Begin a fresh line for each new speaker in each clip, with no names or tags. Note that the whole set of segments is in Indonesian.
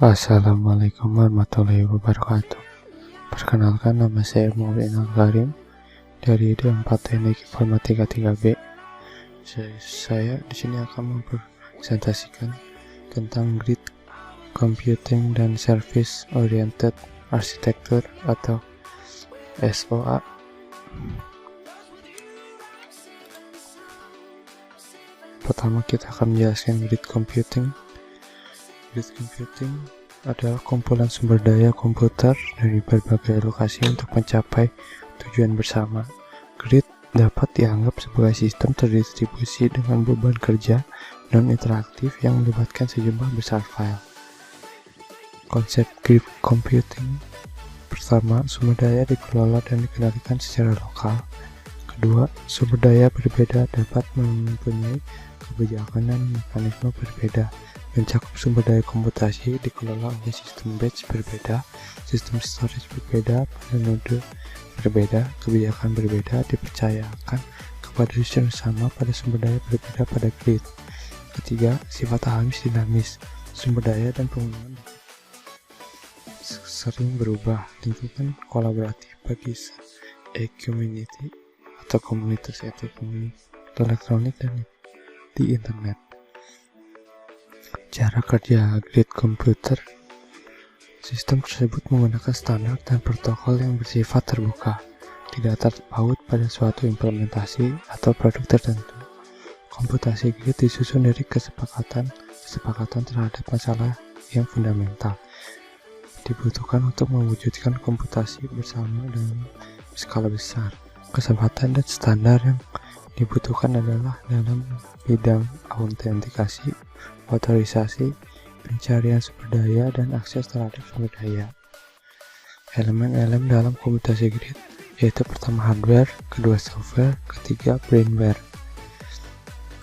Assalamualaikum warahmatullahi wabarakatuh. Perkenalkan, nama saya Muhammad Al-Karim dari D4 Teknik Informatika 3B. Saya di sini akan mempresentasikan tentang Grid Computing dan Service Oriented Architecture atau SOA. Pertama, kita akan menjelaskan Grid Computing. Grid Computing adalah kumpulan sumber daya komputer dari berbagai lokasi untuk mencapai tujuan bersama. Grid dapat dianggap sebagai sistem terdistribusi dengan beban kerja non-interaktif yang melibatkan sejumlah besar file. Konsep Grid Computing: pertama, sumber daya dikelola dan dikendalikan secara lokal. Kedua, sumber daya berbeda dapat mempunyai kebijakan dan mekanisme berbeda. Mencakup sumber daya komputasi dikelola oleh sistem batch berbeda, sistem storage berbeda, pada node berbeda, kebijakan berbeda dipercayakan kepada sistem sama pada sumber daya berbeda pada grid. Ketiga, sifat alami dinamis, sumber daya dan penggunaan sering berubah. Lingkungan kolaboratif bagi e-community atau komunitas elektronik dan di internet. Cara kerja grid komputer: sistem tersebut menggunakan standar dan protokol yang bersifat terbuka, tidak terpaut pada suatu implementasi atau produk tertentu. Komputasi grid disusun dari kesepakatan terhadap masalah yang fundamental dibutuhkan untuk mewujudkan komputasi bersama dalam skala besar. Kesempatan dan standar yang dibutuhkan adalah dalam bidang autentikasi, otorisasi, pencarian sumber daya, dan akses terhadap sumber daya. Elemen-elemen dalam komputasi grid yaitu pertama hardware, kedua software, ketiga brainware.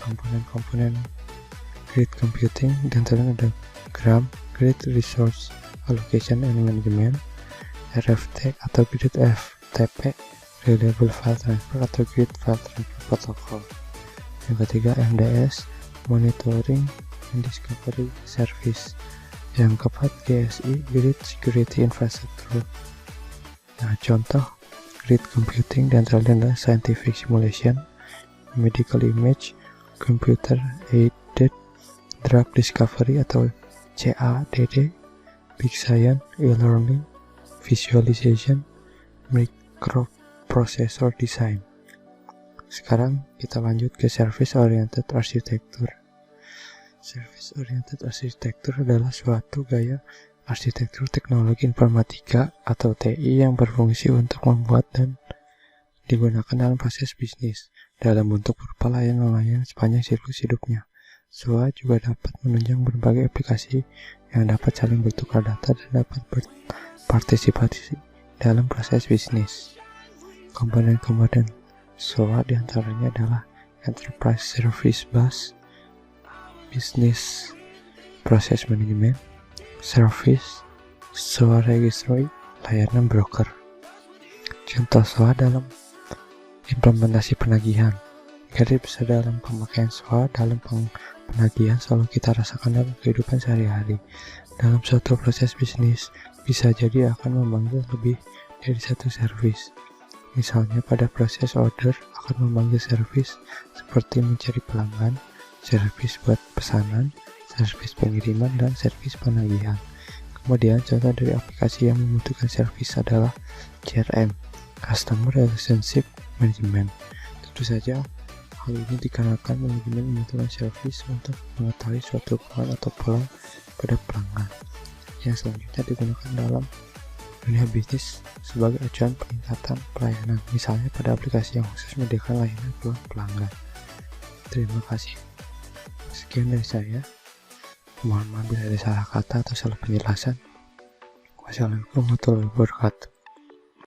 Komponen-komponen grid computing diantaranya ada GRAM, Grid Resource Allocation and Management, RFT atau Grid FTP, Reliable File Transfer atau Grid File Transfer Protocol. Yang ketiga MDS, Monitoring and Discovery Service. Yang keempat GSI, Grid Security Infrastructure. Nah, contoh grid computing diantaranya adalah Scientific Simulation, Medical Image, Computer Aided Drug Discovery atau CADD, Big Science, E-Learning, Visualization, Microprocessor Design. Sekarang kita lanjut ke Service Oriented Architecture. Service Oriented Architecture adalah suatu gaya arsitektur teknologi informatika atau TI yang berfungsi untuk membuat dan digunakan dalam proses bisnis dalam bentuk berupa layanan sepanjang siklus hidupnya. SOA juga dapat menunjang berbagai aplikasi yang dapat saling bertukar data dan dapat berpartisipasi dalam proses bisnis. Komponen-komponen SOA diantaranya adalah Enterprise Service Bus, Business Process Management, Service, SOA Registry, layanan broker. Contoh SOA dalam implementasi penagihan. Grid bisa dalam pemakaian SOA dalam penagihan selalu kita rasakan dalam kehidupan sehari-hari. Dalam suatu proses bisnis, bisa jadi akan memanggil lebih dari satu service. Misalnya pada proses order akan memanggil servis seperti mencari pelanggan, servis buat pesanan, servis pengiriman, dan servis penagihan. Kemudian contoh dari aplikasi yang membutuhkan servis adalah CRM, Customer Relationship Management. Tentu saja hal ini dikarenakan manajemen membutuhkan servis untuk mengetahui suatu keluhan atau pulang pada pelanggan. Yang selanjutnya digunakan dalam dunia bisnis sebagai acuan peningkatan pelayanan, misalnya pada aplikasi yang khusus menyediakan layanan pulang pelanggan. Terima kasih. Sekian dari saya. Mohon maaf bila ada salah kata atau salah penjelasan. Wassalamualaikum warahmatullahi wabarakatuh.